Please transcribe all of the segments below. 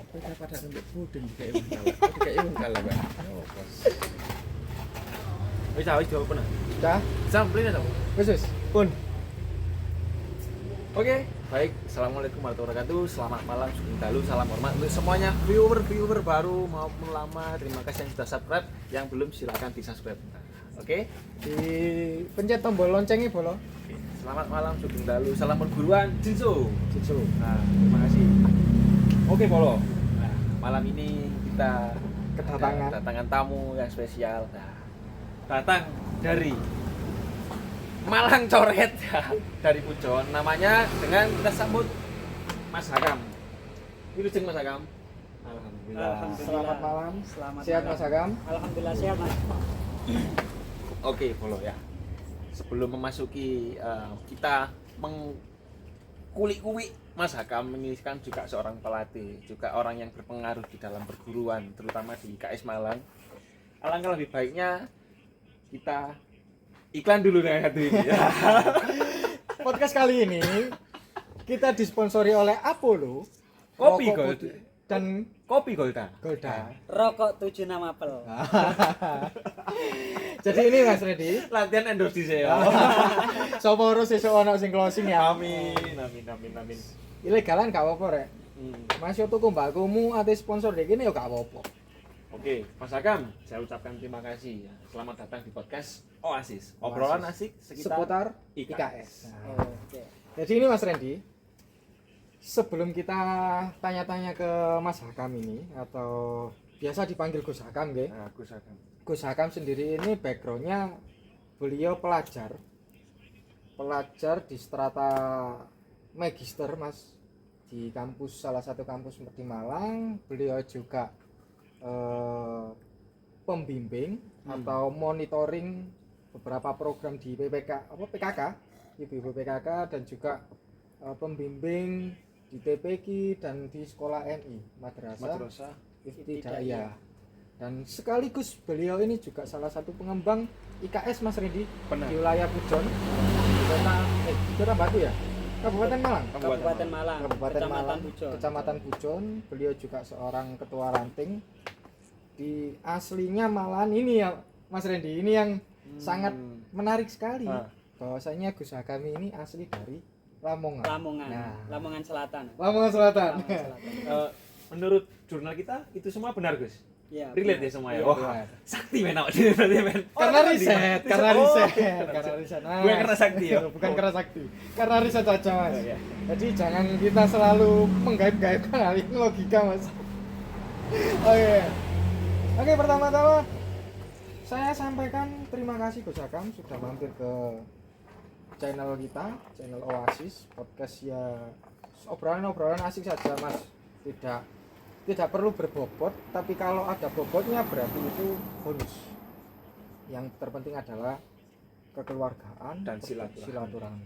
Kita pada untuk puding kayak wong kalah, Pak. Wis jawab pernah. Dah, Sampai nih, wis. Pun. Oke, baik. Assalamualaikum warahmatullahi wabarakatuh. Selamat malam, sugeng dalu, salam hormat untuk semuanya viewer baru maupun lama. Terima kasih yang sudah subscribe. Yang belum silakan di subscribe. Oke. Dipencet tombol loncengnya bolo. Oke. Selamat malam, sugeng dalu, salam perguruan Jinso. Nah, Terima kasih. Oke, Polo. Nah, malam ini kita kedatangan tamu yang spesial. Nah, datang dari Malang Coret dari Pujon, namanya dengan kita sambut Mas Hakam. Wilujeng Mas Hakam. Alhamdulillah. Selamat malam. Selamat Sehat malam. Mas Agam? Alhamdulillah sehat Mas. Oke, Polo ya. Sebelum memasuki kita mengkulik-kulik Mas Hakam, ini kan juga seorang pelatih, juga orang yang berpengaruh di dalam perguruan, terutama di IKS Malang. Alangkah lebih baiknya kita iklan dulu dengan hati ini. Podcast kali ini kita disponsori oleh Apollo Kopi Rokok Gold putih dan Kopi Golda. Golda. Rokok 76 apel. Jadi ini Mas Redi, Latihan endorse di saya. sapa harus sesuk ono sing closing ya. Amin. Ilegalan gak apa-apa rek. Mas yo tuku mbakumu ate sponsor dek kene yo gak apa-apa. Oke, Mas Hakam, saya ucapkan terima kasih ya. Selamat datang di podcast Oasis. Obrolan asik Seputar IKS. IKS. Oke. Jadi ini Mas Randy, sebelum kita tanya-tanya ke Mas Hakam ini atau biasa dipanggil Gus Hakam nggih. Nah, Gus Hakam. Gus Hakam sendiri ini backgroundnya beliau pelajar di strata magister Mas, di kampus, salah satu kampus di Malang. Beliau juga pembimbing atau monitoring beberapa program di PKK, ibu PKK, dan juga pembimbing di TPQ dan di sekolah MI Madrasah Ibtidaiyah. Dan sekaligus beliau ini juga salah satu pengembang IKS Mas Redi di wilayah Pujon, di kota Batu ya, Kabupaten Malang. Kabupaten Malang. Pujon. Kecamatan Pujon. Beliau juga seorang ketua ranting. Di aslinya malahan ini ya Mas Randy, ini yang sangat menarik sekali. Bahwasanya Gus Hakam ini asli dari Lamongan. Nah. Lamongan Selatan. Lamongan Selatan. Menurut jurnal kita itu semua benar, Gus. Iya. Relate ya semua ya. Iya, Wah, benar. sakti men awak dhewe berarti men. Karena riset. Nah, Gue karena sakti ya. Bukan karena sakti. Karena riset aja Mas. Oh, iya. Jadi jangan kita selalu menggaib-gaibkan hal ini, logika Mas. Oke, pertama-tama saya sampaikan terima kasih Gus Hakam sudah mampir ke channel kita, channel Oasis Podcast ya. Obrolan asik saja Mas. Tidak perlu berbobot, tapi kalau ada bobotnya berarti itu bonus. Yang terpenting adalah kekeluargaan Dan silaturahmi.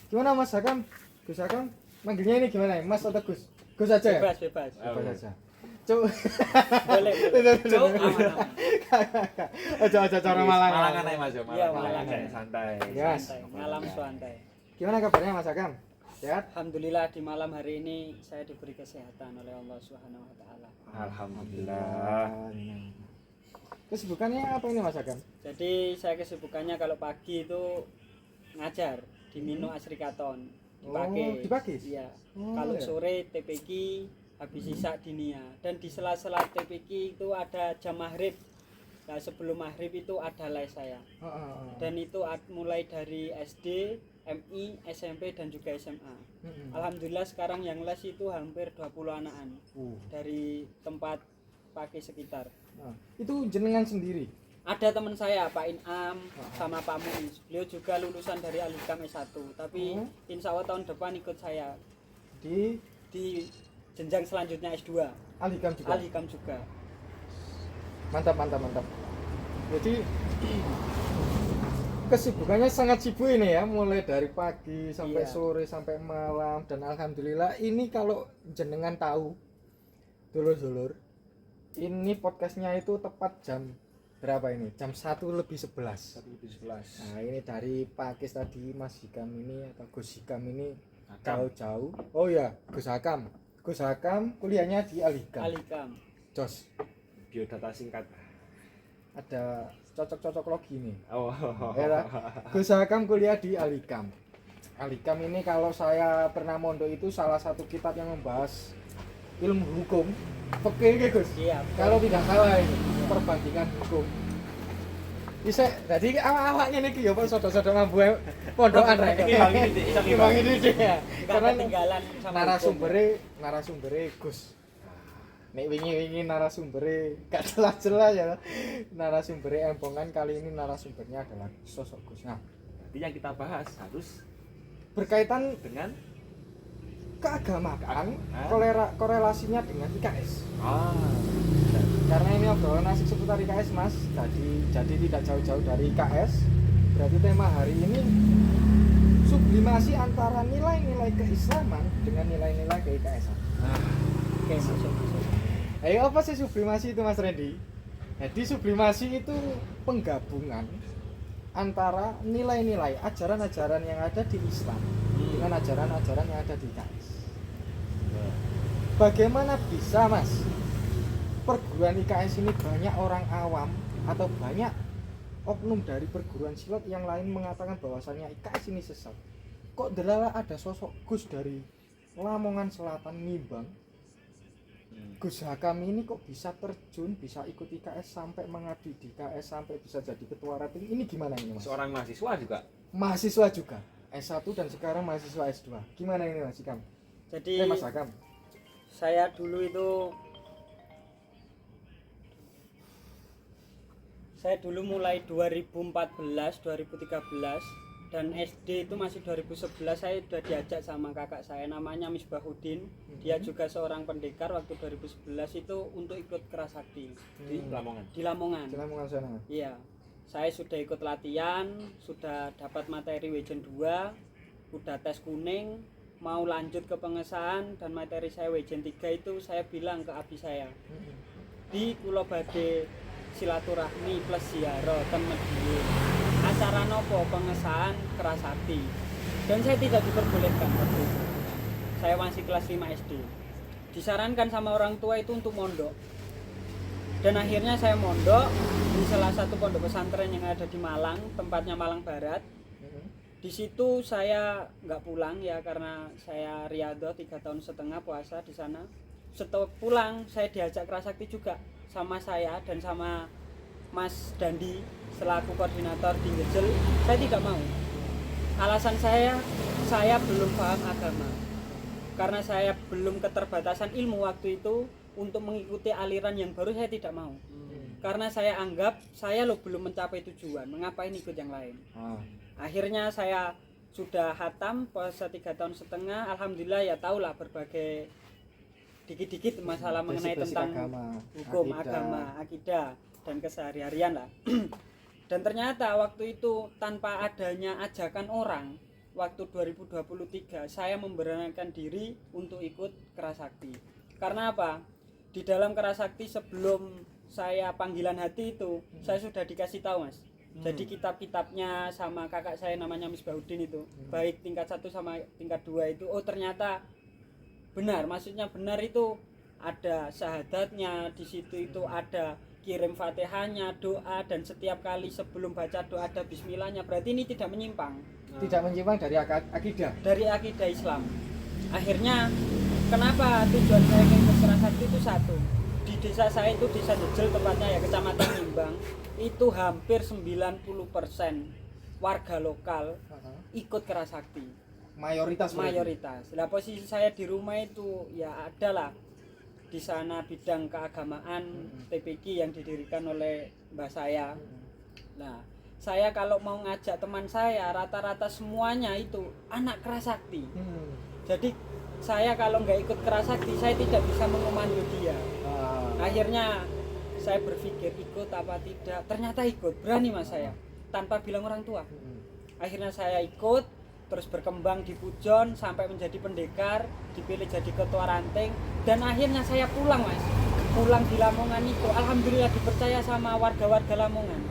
Gimana Mas Hakam? Gus Hakam manggilnya ini gimana ya? Mas atau Gus? Gus aja ya? Bebas. Bebas aja. Cuk. Boleh. Cuk. Aman. Aja cara Malangan. Malangan aja Mas, Iya, Malangan. Malangan. Santai. Yes. Santai, ngalam santai. Gimana kabarnya Mas Hakam? Sehat? Alhamdulillah di malam hari ini saya diberi kesehatan oleh Allah Subhanahu wa taala. Alhamdulillah. Kesibukannya apa ini Mas Hakam? Jadi saya kesibukannya kalau pagi itu ngajar di Mino Asrikaton. Di Pakis? Iya. Oh, Kalau iya. sore TPQ, habis sisa dinia, dan di sela-sela TPQ itu ada jam maghrib. Nah, sebelum maghrib itu ada les saya. Dan itu mulai dari SD, MI, SMP dan juga SMA. Alhamdulillah sekarang yang les itu hampir 20 anakan dari tempat pakai sekitar. Itu jenengan sendiri? Ada teman saya Pak Inam sama Pak Muiz. Beliau juga lulusan dari Al-Hikam S1, tapi insya Allah tahun depan ikut saya Di jenjang selanjutnya S2. Al-Hikam juga? Al-Hikam juga. Mantap. Jadi kesibukannya sangat sibuk ini ya, mulai dari pagi sampai sore sampai malam. Dan alhamdulillah ini kalau jenengan tahu dulur-dulur, ini podcastnya itu tepat jam berapa ini? Jam 1:11. Nah ini dari Pakis tadi Mas Hikam ini atau Gus Hikam ini jauh-jauh. Oh ya Gus Hakam Gus Hakam kuliahnya di Alikam. Alikam. Jos. Biodata singkat. Ada cocok-cocok logi nih. Oh. Ya, Gus Hakam kuliah di Alikam. Alikam ini kalau saya pernah mondok itu salah satu kitab yang membahas ilmu hukum. Fikih ya, Gus. Iya. Kalau tidak salah ini perbandingan hukum. Bisa jadi awak ngene iki ya Pak sodo-sodo mambu pondokan rek. Bang ini dia. Karena ketinggalan sama narasumbere Gus. Nek wingi-wingi narasumbere gak jelas-jelas ya. Narasumbere embongan kali ini narasumbernya adalah sosok Gus. Nah, Jadi yang kita bahas harus berkaitan dengan keagamaan, korelasinya dengan IKS. Karena ini obrolan asik seputar IKS Mas, jadi tidak jauh-jauh dari IKS. Berarti tema hari ini sublimasi antara nilai-nilai keislaman dengan nilai-nilai ke-IKS-an. Oke, masuk. Ayo, apa sih sublimasi itu Mas Randy? Jadi sublimasi itu penggabungan antara nilai-nilai ajaran-ajaran yang ada di Islam dengan ajaran-ajaran yang ada di IKS. Bagaimana bisa Mas perguruan IKS ini banyak orang awam atau banyak oknum dari perguruan silat yang lain mengatakan bahwasannya IKS ini sesat? Kok delala ada sosok Gus dari Lamongan Selatan Nimbang, Gus Hakam ini kok bisa terjun, bisa ikut IKS sampai mengabdi di IKS sampai bisa jadi ketua rating? Ini gimana ini Mas? seorang mahasiswa juga. Mahasiswa juga, S1 dan sekarang mahasiswa S2. Gimana ini Mas Hakam? Jadi Mas Hakam. saya dulu mulai 2014 2013 dan SD itu masih 2011. Saya sudah diajak sama kakak saya namanya Misbahuddin. Dia juga seorang pendekar waktu 2011 itu untuk ikut Kerasakti Di Lamongan. di Lamongan. Di Lamongan sana. Iya. Saya sudah ikut latihan, sudah dapat materi Wejen 2, udah tes kuning, mau lanjut ke pengesahan dan materi saya Wejen 3 itu saya bilang ke abi saya. Di kula badhe silaturahmi plus ziarah ten Medion. Acara nopo pengesahan Kerasakti. Dan saya tidak diperbolehkan waktu itu. Saya masih kelas 5 SD. Disarankan sama orang tua itu untuk mondok. Dan akhirnya saya mondok di salah satu pondok pesantren yang ada di Malang, tempatnya Malang Barat. Di situ saya nggak pulang ya karena saya riyadhah 3,5 tahun puasa di sana. Setelah pulang saya diajak Kerasakti juga sama saya dan sama Mas Dandi selaku koordinator di Ngejel. Saya tidak mau. Alasan saya belum paham agama. Karena saya belum keterbatasan ilmu waktu itu untuk mengikuti aliran yang baru, saya tidak mau. Karena saya anggap saya belum mencapai tujuan. Mengapain ikut yang lain? Akhirnya saya sudah khatam puasa 3,5 tahun. Alhamdulillah ya tahulah berbagai dikit-dikit masalah mengenai tentang hukum, agama, akidah dan kesehari-harian lah. Dan ternyata waktu itu tanpa adanya ajakan orang, waktu 2023 saya memberanikan diri untuk ikut Kerasakti. Karena apa? Di dalam Kerasakti sebelum saya panggilan hati itu, saya sudah dikasih tahu Mas. Jadi kitab-kitabnya sama kakak saya namanya Misbahuddin itu, baik tingkat 1 sama tingkat 2 itu, oh ternyata benar, maksudnya benar itu ada syahadatnya, di situ itu ada kirim Fatihahnya, doa, dan setiap kali sebelum baca doa ada bismillahnya. Berarti ini tidak menyimpang. Tidak menyimpang dari akidah. Dari akidah Islam. Akhirnya kenapa tujuan saya ke Kerasakti itu satu. Di desa saya itu desa Ngejel tepatnya ya Kecamatan Nimbang, itu hampir 90% warga lokal ikut Kerasakti. Mayoritas. Lah posisi saya di rumah itu ya adalah di sana bidang keagamaan TPQ yang didirikan oleh mbah saya. Nah, saya kalau mau ngajak teman saya rata-rata semuanya itu anak Kerasakti. Jadi saya kalau nggak ikut Kerasakti saya tidak bisa mengomando dia. Akhirnya saya berpikir ikut apa tidak, ternyata ikut, berani Mas saya tanpa bilang orang tua. Akhirnya saya ikut, terus berkembang di Pujon sampai menjadi pendekar, dipilih jadi ketua ranting, dan akhirnya saya pulang Mas. Pulang di Lamongan itu, alhamdulillah dipercaya sama warga-warga Lamongan.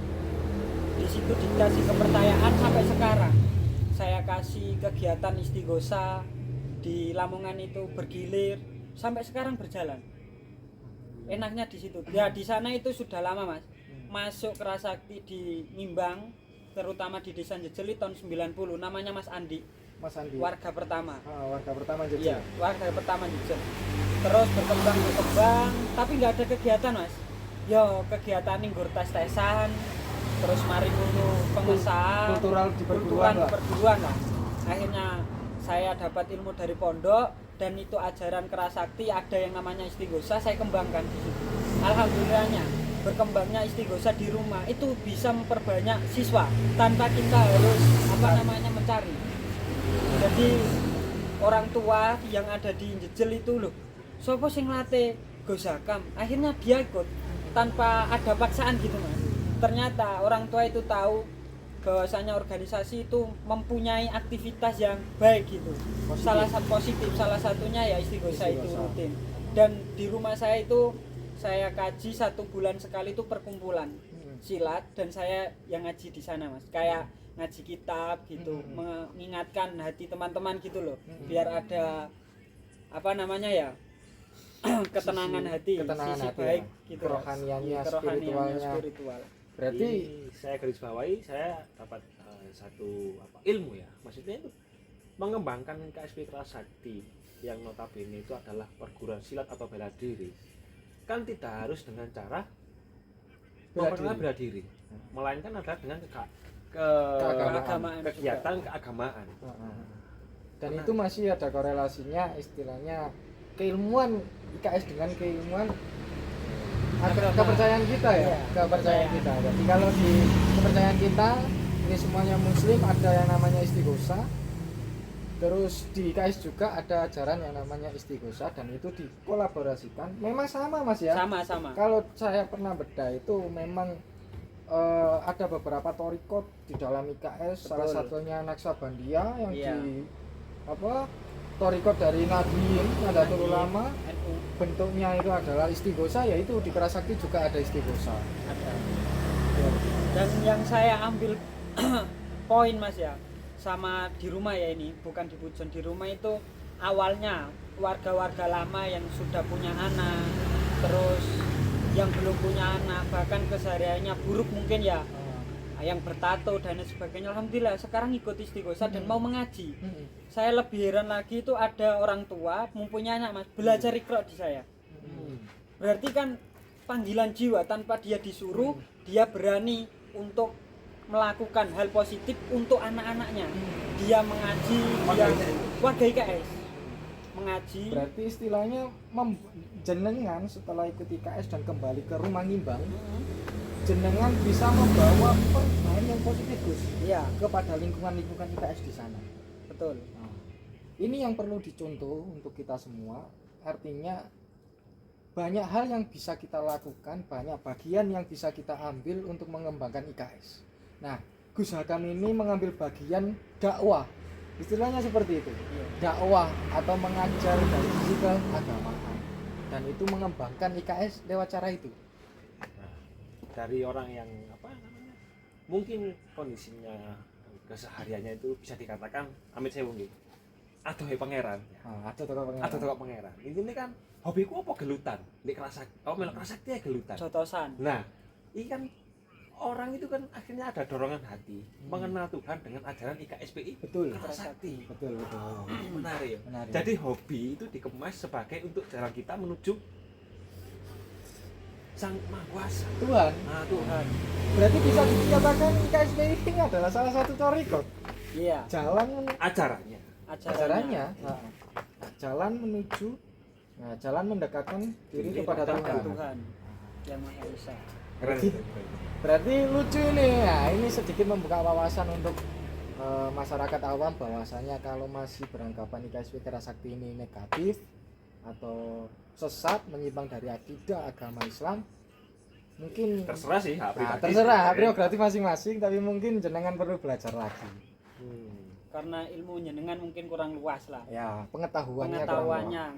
Di situ dikasih kepercayaan sampai sekarang. Saya kasih kegiatan istighosa di Lamongan itu bergilir, sampai sekarang berjalan. Enaknya di situ. Ya di sana itu sudah lama Mas. Masuk Kerasakti di Ngimbang, terutama di Desa Jejeli tahun 90, namanya Mas Andi. Mas Andi. Warga pertama. Warga pertama Jejeli. Iya, warga pertama Jejeli. Terus berkembang, tapi nggak ada kegiatan Mas. Yo kegiatan ning nggur tes-tesan, terus mari ngono pengesahan kultural di perguruan lah. Akhirnya saya dapat ilmu dari pondok dan itu ajaran Kerasakti, ada yang namanya istighosa, saya kembangkan di situ. Alhamdulillahnya berkembangnya istighosa di rumah itu bisa memperbanyak siswa tanpa kita harus mencari. Jadi orang tua yang ada di Jejel itu loh, sopo sing latih gosakam, akhirnya dia ikut tanpa ada paksaan gitu Mas. Ternyata orang tua itu tahu bahwasanya organisasi itu mempunyai aktivitas yang baik gitu. Salah satunya ya istighosa itu rutin. Dan di rumah saya itu saya kaji 1 bulan sekali itu perkumpulan silat, dan saya yang ngaji di sana Mas. Kayak ngaji kitab gitu, mengingatkan hati teman-teman gitu loh. Biar ada ketenangan hati, sisi baik ya. gitu. Kerohaniannya, spiritual. Berarti saya garis bawahi, saya dapat satu ilmu ya. Maksudnya itu mengembangkan KSP Kerasakti yang notabene itu adalah perguruan silat atau bela diri. Kan tidak harus dengan cara bela diri, melainkan adalah dengan kegiatan keagamaan. Dan itu masih ada korelasinya, istilahnya keilmuan IKS dengan keilmuan kepercayaan kita ya, kepercayaan kita. Jadi kalau di kepercayaan kita ini semuanya muslim, ada yang namanya istighosa. Terus di IKS juga ada ajaran yang namanya istighosa, dan itu dikolaborasikan. Memang sama Mas ya? Sama. Kalau saya pernah bedah itu memang ada beberapa torikot di dalam IKS. Betul. Salah satunya Naksabandia yang di torikot dari Nahdlatul Ulama. Bentuknya itu adalah istighosa, yaitu di Kerasakti juga ada istighosa. Ada. Dan yang saya ambil poin Mas ya, sama di rumah ya, ini bukan di Pujon, di rumah itu awalnya warga-warga lama yang sudah punya anak, terus yang belum punya anak, bahkan kesehariannya buruk mungkin ya, yang bertato dan sebagainya, alhamdulillah sekarang ikut istighosa dan mau mengaji. Saya lebih heran lagi itu ada orang tua mempunyai anak Mas, belajar Iqra di saya. Berarti kan panggilan jiwa, tanpa dia disuruh, dia berani untuk melakukan hal positif untuk anak-anaknya. Dia mengaji, dia warga IKS mengaji. Berarti istilahnya jenengan setelah ikut IKS dan kembali ke rumah Ngimbang, jenengan bisa membawa perubahan yang positif Gus, ya, kepada lingkungan IKS di sana. Betul. Nah, ini yang perlu dicontoh untuk kita semua. Artinya banyak hal yang bisa kita lakukan, banyak bagian yang bisa kita ambil untuk mengembangkan IKS. Nah, Gus Hakam ini mengambil bagian dakwah, istilahnya seperti itu, dakwah atau mengajar dari sisi keagamaan, dan itu mengembangkan IKS lewat cara itu. Dari orang yang mungkin kondisinya kesehariannya itu bisa dikatakan amit sewu nggih, adohe pangeran. Adoh pangeran. Ini kan hobiku apa gelutan? Nek Kerasakti, melok Kerasakti ya gelutan. Jotosan. Nah, ini kan orang itu kan akhirnya ada dorongan hati mengenal Tuhan dengan ajaran IKSPI. Betul. Kerasakti. Betul. Menarik. Jadi hobi itu dikemas sebagai untuk jalan kita menuju Sang Maha Kuasa, Tuhan. Nah, Tuhan. Berarti bisa dikatakan IKSPI ini adalah salah satu torikot. Iya. Jalan ajarannya. Nah, jalan menuju, jalan mendekatkan diri kepada Tuhan yang Maha Esa. Berarti lucu ini ya, ini sedikit membuka wawasan untuk masyarakat awam bahwasanya kalau masih beranggapan IKSP Kerasakti ini negatif atau sesat, menyimpang dari akidah agama Islam, mungkin terserah sih, terserah prerogatif masing-masing, tapi mungkin jenengan perlu belajar lagi. Karena ilmu jenengan mungkin kurang luas lah. Ya, pengetahuannya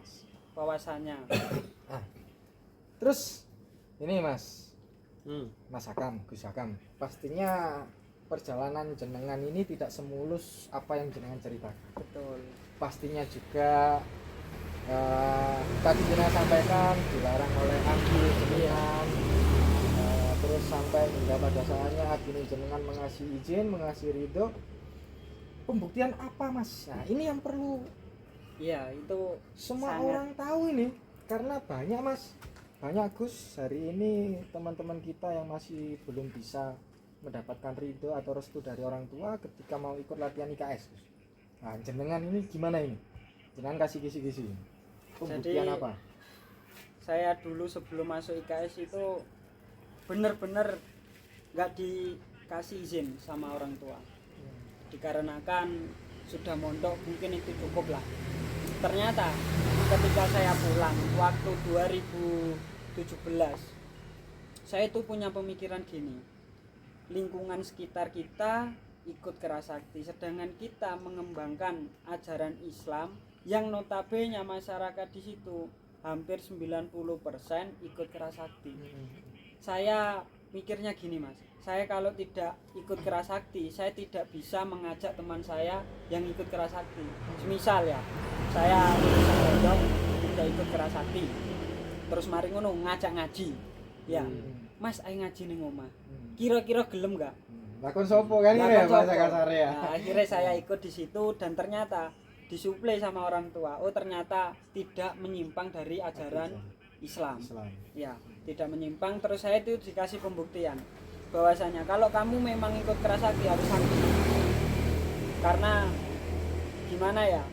wawasannya. Terus ini Mas Hakam, Gus Hakam, pastinya perjalanan jenengan ini tidak semulus apa yang jenengan ceritakan. Betul. Pastinya juga tadi jenengan sampaikan dilarang oleh Abi jenengan, terus sampai hingga pada saatnya Abi jenengan mengasih izin, mengasih ridho. Pembuktian apa mas? Nah ini yang perlu itu semua sangat. orang tahu ini, karena banyak mas, banyak Gus hari ini teman-teman kita yang masih belum bisa mendapatkan ridho atau restu dari orang tua ketika mau ikut latihan IKS. Nah jenengan ini gimana ini? Jenengan kasih kisi-kisi. Pembuktian Jadi, apa? Saya dulu sebelum masuk IKS itu bener-bener nggak dikasih izin sama orang tua, dikarenakan sudah mondok mungkin itu cukup lah. Ternyata ketika saya pulang waktu 2017, saya itu punya pemikiran gini, lingkungan sekitar kita ikut kerasakti, sedangkan kita mengembangkan ajaran Islam yang notabene masyarakat di situ hampir 90% ikut kerasakti. Saya mikirnya gini mas, saya kalau tidak ikut kerasakti, saya tidak bisa mengajak teman saya yang ikut kerasakti. Semisal ya, saya lulusan tidak ikut kerasakti, terus mari ngono ngajak ngaji, ya mas ayo ngaji ning omah, kira-kira gelem nggak? Lakon sopo kan ini ya bahasa kasar ya. Nah, akhirnya saya ikut di situ dan ternyata disuplai sama orang tua. Oh ternyata tidak menyimpang dari ajaran Islam. Ya, tidak menyimpang. Terus saya itu dikasih pembuktian bahwasanya kalau kamu memang ikut kerasakti harus sakti. Karena gimana ya?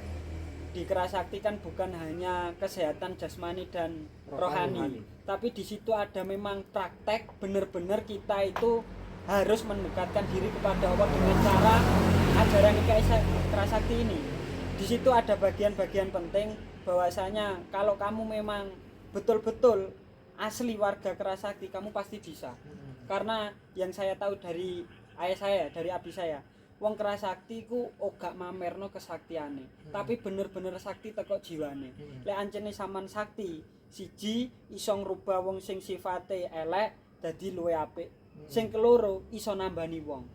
Di kerasakti kan bukan hanya kesehatan jasmani dan rohani. Tapi di situ ada memang praktek benar-benar kita itu harus mendekatkan diri kepada Allah dengan cara ajaran IKS kerasakti ini. Di situ ada bagian-bagian penting bahwasanya kalau kamu memang betul-betul asli warga kerasakti, kamu pasti bisa. Karena yang saya tahu dari ayah saya, dari abi saya, wong kerasakti ku ora mamerno kesaktiane, tapi bener-bener sakti teko jiwane. Lek ancene sampean sakti, siji iso ngrubah wong sing sifate elek dadi luwih apik. Sing keloro iso nambani wong.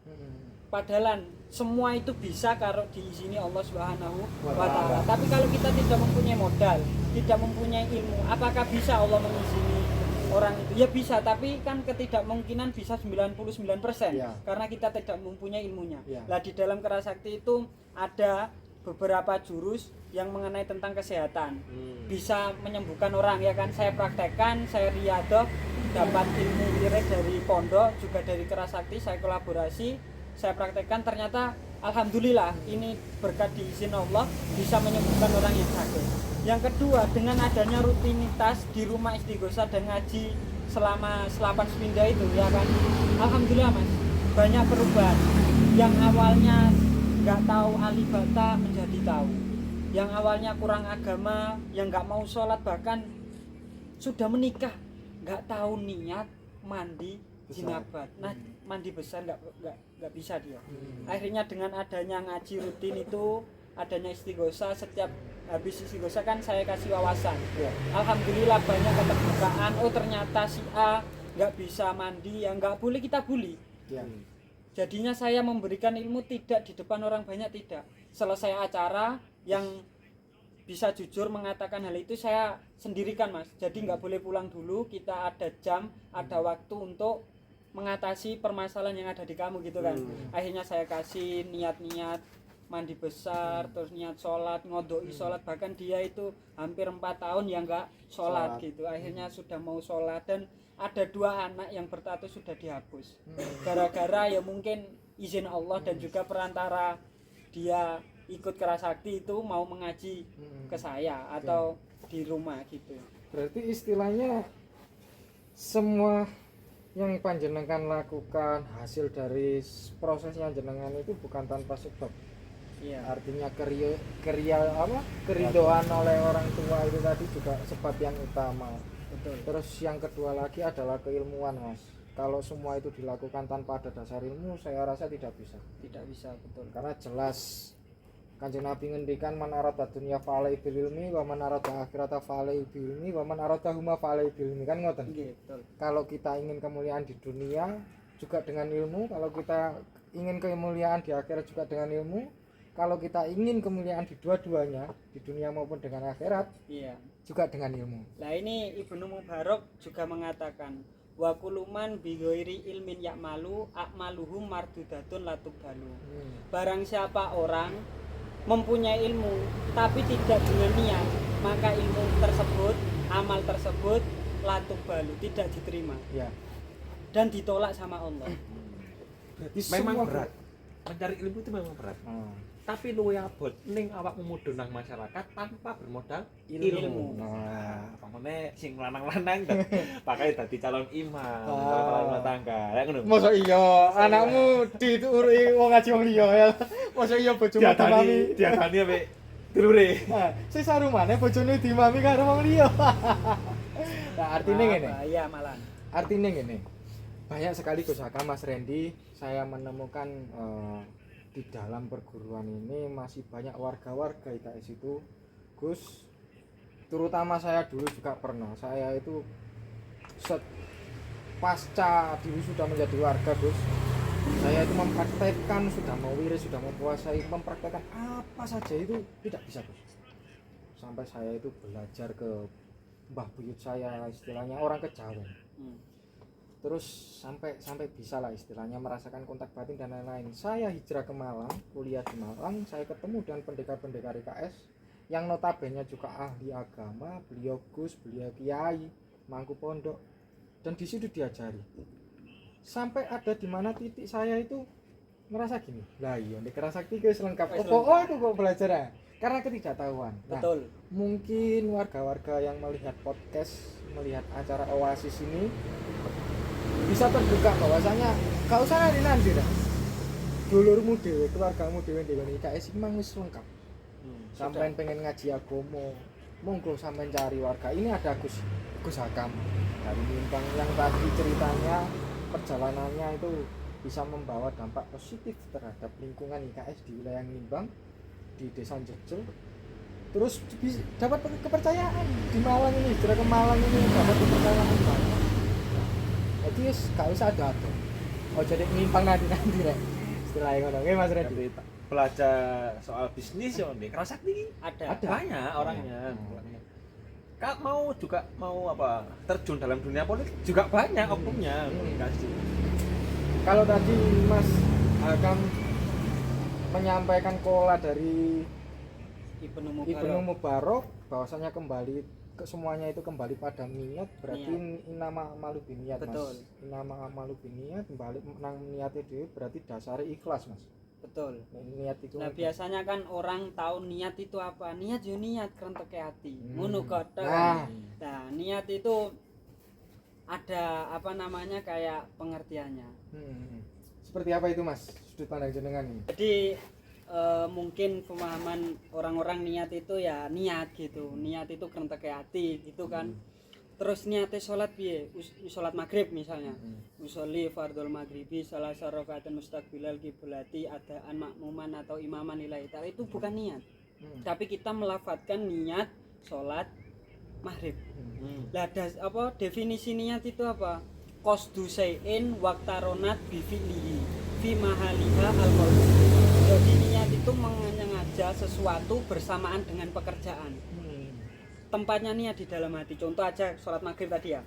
Padahal semua itu bisa kalau diizini Allah Subhanahu wa taala. Tapi kalau kita tidak mempunyai modal, tidak mempunyai ilmu, apakah bisa Allah mengizini orang itu? Ya bisa, tapi kan ketidakmungkinan bisa 99% ya. Karena kita tidak mempunyai ilmunya. Ya. Lah di dalam kerasakti itu ada beberapa jurus yang mengenai tentang kesehatan. Bisa menyembuhkan orang ya kan. Saya praktekkan, saya riadoh, dapat ilmu wirid dari pondok, juga dari kerasakti, saya kolaborasi, saya praktekkan, ternyata alhamdulillah ini berkat diizin Allah bisa menyembuhkan orang yang sakit. Yang kedua, dengan adanya rutinitas di rumah istighosah dan ngaji selama selapan sepindah itu ya kan, alhamdulillah mas, banyak perubahan. Yang awalnya nggak tahu alibata menjadi tahu, yang awalnya kurang agama, yang nggak mau sholat, bahkan sudah menikah nggak tahu niat mandi jinabat. Nah mandi besar nggak bisa dia. Akhirnya dengan adanya ngaji rutin itu, adanya istighosah, setiap habis istighosah kan saya kasih wawasan. Alhamdulillah banyak keterbukaan. Oh ternyata si A nggak bisa mandi, ya nggak boleh kita bully. Jadinya saya memberikan ilmu tidak di depan orang banyak, tidak. Selesai acara yang bisa jujur mengatakan hal itu saya sendirikan mas. Jadi nggak boleh pulang dulu, kita ada jam, ada waktu untuk mengatasi permasalahan yang ada di kamu gitu kan. Akhirnya saya kasih niat-niat mandi besar, terus niat sholat, ngodoi sholat. Bahkan dia itu hampir 4 tahun yang nggak sholat gitu. Akhirnya sudah mau sholat, dan ada 2 anak yang bertato sudah dihapus. Gara-gara ya mungkin izin Allah dan juga perantara dia ikut kerasakti itu mau mengaji ke saya atau di rumah gitu. Berarti istilahnya semua yang panjenengan lakukan hasil dari prosesnya jenengan itu bukan tanpa sebab. Iya. Artinya keridoan oleh orang tua itu tadi juga sebab yang utama. Betul. Terus yang kedua lagi adalah keilmuan mas. Kalau semua itu dilakukan tanpa ada dasar ilmu, saya rasa tidak bisa. Tidak bisa, betul. Karena jelas Kanjeng Nabi ngendikan man arada dunya fa'alai bil ilmi wa man arada akhirata fa'alai bil ilmi wa man arada huma fa'alai bil ilmi, kan ngoten. Betul. Kalau kita ingin kemuliaan di dunia juga dengan ilmu, kalau kita ingin kemuliaan di akhirat juga dengan ilmu, kalau kita ingin kemuliaan di dua-duanya, di dunia maupun dengan akhirat, Iya. juga dengan ilmu. Nah ini Ibnu Mubarak juga mengatakan wa kuluman bi ghairi ilmin ya'malu a'maluhum mardudatun latubalu. Barang siapa orang mempunyai ilmu tapi tidak dengan niat, maka ilmu tersebut, amal tersebut latubalu, tidak diterima Ya. dan ditolak sama Allah. Berarti Memang semua berat. Mencari ilmu itu memang berat. Tapi lu ya abot ning awakmu mudhun nang masyarakat tanpa bermodal ilmu. Nah, Pamane sing lanang-lanang dan pakai dadi calon imam, calon rumah tangga. Ya ngono. masa iya anakmu dituri wong ngaji wong liya ya. Masa iya bojomu dimami. Diadani ambek dulure. Nah, sing sarumane bojone dimami karo wong liya. Nah, artinya ngene. Iya malah. Artinya ngene. Banyak sekali kosaka Mas Randy, saya menemukan di dalam perguruan ini masih banyak warga-warga IKS itu, Gus. Terutama saya dulu juga pernah. Saya itu pasca sudah menjadi warga, Gus. Saya itu mempraktekkan, sudah mau wirid, sudah mau puasa, mempraktekkan apa saja itu tidak bisa, Gus. Sampai saya itu belajar ke mbah buyut saya, istilahnya orang Kejawen. Terus sampai bisa lah istilahnya merasakan kontak batin dan lain-lain. Saya hijrah ke Malang, kuliah di Malang, saya ketemu dengan pendekar-pendekar IKS yang notabene juga ahli agama, beliau Gus, beliau kiai, mangku pondok, dan di situ diajari. Sampai ada di mana titik saya itu ngerasa gini, lah iya nek kerasakti guys lengkap. Oh aku kok belajar ya? Karena ketidaktahuan. Nah, Betul. mungkin warga-warga yang melihat podcast, melihat acara Oasis ini bisa terbuka bahwasanya gak usah nanti dah. Dulurmu dhewe, keluargamu dhewe dhewe IKS iki mang wis lengkap. Sampeyan pengen ngaji agama, monggo sampeyan cari warga. Ini ada Gus Hakam dari Mimpang yang tadi ceritanya perjalanannya itu bisa membawa dampak positif terhadap lingkungan IKS di wilayah Mimpang, di Desa Jogja. Terus dapat kepercayaan di Malang ini, hijrah ke Malang ini dapat kepercayaan banyak. Jadi gak usah ada. Oh jadi nyimpang nanti rek. Istilahnya ngono. Oke Mas Randy. Belajar soal bisnis ya nih. Kerasakti Ada. banyak orangnya. Kak mau apa? Terjun dalam dunia politik juga banyak oknumnya. Kasih. Kalau tadi Mas Hakam menyampaikan kola dari Ibnu Mubarak bahwasanya kembali semuanya itu kembali pada niat, berarti inama amalu biniat. Betul. Mas. Inama amalu biniat kembali nang niate dhewe berarti dasare ikhlas Mas. Betul. Niat itu. Nah biasanya kan orang tahu niat itu apa? Niat yo niat krentek hati. Ngono kok. Nah, niat itu ada apa namanya kayak pengertiannya. Seperti apa itu Mas? Sudut pandang jenengan ini. Jadi mungkin pemahaman orang-orang niat itu ya niat gitu, niat itu krentek hati gitu kan. Terus niatnya sholat piye? Sholat maghrib misalnya, usolli fardhul maghribi salah sarokatan mustaqbilal kiblati adaan makmuman atau imaman lillahi ta'ala, itu bukan niat, tapi kita melafadzkan niat sholat maghrib. Lah apa definisi niat itu apa? Qasdu syai'in waqtaronat bi fi'lihi fi mahaliha al-qawl. Jadi niat itu menyengaja sesuatu bersamaan dengan pekerjaan. Tempatnya niat di dalam hati. Contoh aja sholat maghrib tadi ya.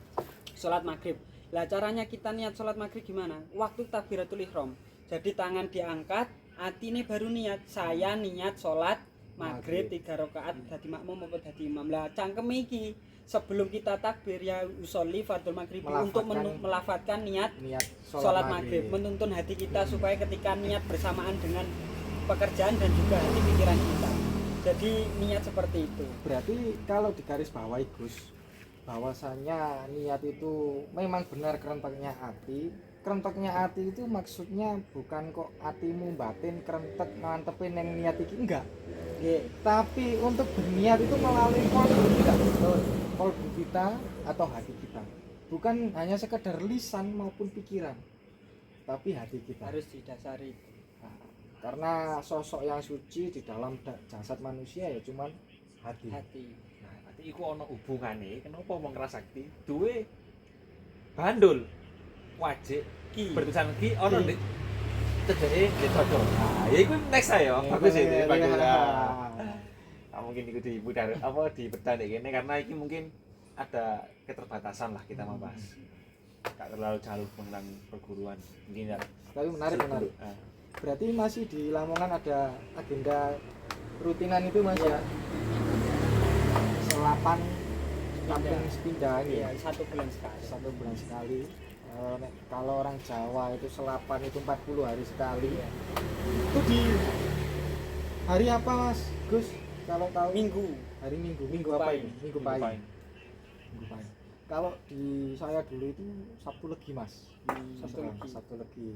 Sholat maghrib. Lah caranya kita niat sholat maghrib gimana? Waktu takbiratul ihram. Jadi tangan diangkat, hati ini baru niat. Saya niat sholat maghrib 3 rakaat dadi makmum apa dadi imam. Lah cangkem iki sebelum kita takbir ya usolli fardhul maghrib untuk melafadzkan niat sholat maghrib, menuntun hati kita supaya ketika niat bersamaan dengan pekerjaan dan juga hati pikiran kita. Jadi niat seperti itu. Berarti kalau digaris bawahi Gus, bahwasanya niat itu memang benar kerenteknya hati. Kerenteknya hati itu maksudnya bukan kok hatimu batin kerentek ngantepin yang niat iki enggak. Tapi untuk berniat itu melalui kolbu kita, kolbu kita atau hati kita. Bukan hanya sekedar lisan maupun pikiran, tapi hati kita harus didasari. Karena sosok yang suci di dalam jasad manusia ya cuman hati. Nah, berarti iku ana hubungane kenapa wong ngrasakti duwe bandul wajib Ki bertulisan ki ana ndek cedeke nggih cocok. Nah, ya iku next saya bagus itu bagus. Nah, mungkin itu dibudar apa dibedah nek kene karena iki mungkin ada keterbatasan lah kita membahas. Gak terlalu jauh tentang perguruan mungkin ya. Tapi menarik. Berarti masih di Lamongan ada agenda rutinan itu Mas ya? Selapan kampung sepindah Iya, ya. 1 bulan sekali. 1 bulan sekali. Kalau orang Jawa itu selapan itu 40 hari sekali. Itu di hari apa Mas Gus? Kalau tahu Minggu. hari Minggu. Minggu apa Pahing. ini? Minggu Pahing. Minggu Pahing. Kalau di saya dulu itu Sabtu Legi Mas. Sabtu Legi.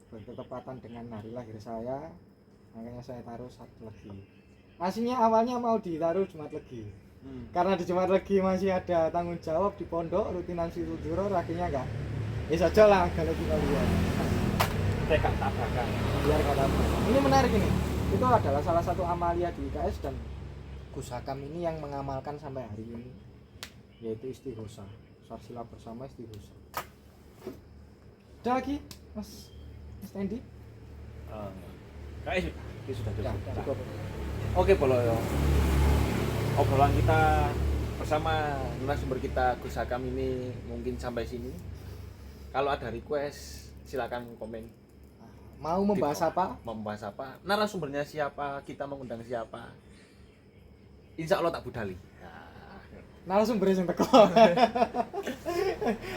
Bertepatan dengan hari lahir saya, makanya saya taruh Sabtu Legi. Aslinya awalnya mau ditaruh Jumat Legi. Karena di Jumat Legi masih ada tanggung jawab di pondok rutinan Situduro, akhirnya enggak. Ya saja lah kalau kita lihat. Tekad tabrakan. Biar kata ini menarik ini. Itu adalah salah satu amalia di IKS dan Gus Hakam ini yang mengamalkan sampai hari ini, yaitu istighosa. Sarsila bersama istighosa. Ada lagi Mas Tendi? Kayaknya sudah Cukup. Oke, Polo. Obrolan kita bersama narasumber kita Gus Hakam ini mungkin sampai sini. Kalau ada request silakan komen. Mau membahas apa? Membahas apa? Narasumbernya siapa? Kita mengundang siapa? Insya Allah tak budali. Narasumbernya yang teko.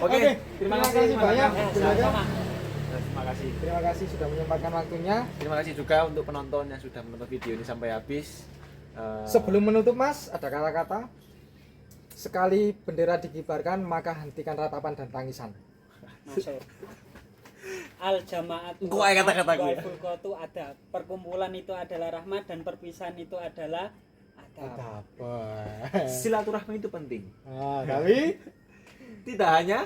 Oke, terima kasih banyak. Terima kasih. Terima kasih sudah menyempatkan waktunya. Terima kasih juga untuk penonton yang sudah menonton video ini sampai habis. Sebelum menutup Mas, ada kata-kata. Sekali bendera dikibarkan, maka hentikan ratapan dan tangisan. Masuk. Al jamaat Kok aja kata-kata gue. itu ada. Perkumpulan itu adalah rahmat dan perpisahan itu adalah adab. Apa? Silaturahmi itu penting. Tapi Tidak hanya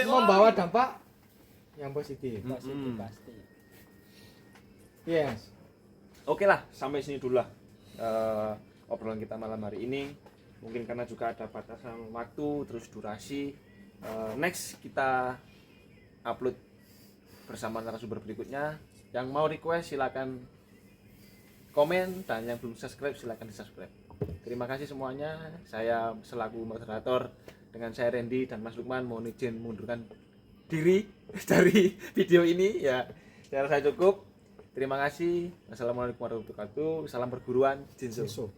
membawa dampak yang positif. Positif pasti. Yes. Oke lah, sampai sini dulu lah obrolan kita malam hari ini. Mungkin karena juga ada batasan waktu, terus durasi. Next kita upload bersama narasumber berikutnya. Yang mau request silakan komen, dan yang belum subscribe silakan di-subscribe. Terima kasih semuanya. Saya selaku moderator dengan saya Randy dan Mas Lukman mohon izin mengundurkan diri dari video ini ya. Saya rasa cukup. Terima kasih. Wassalamualaikum warahmatullahi wabarakatuh. Salam perguruan Jinso.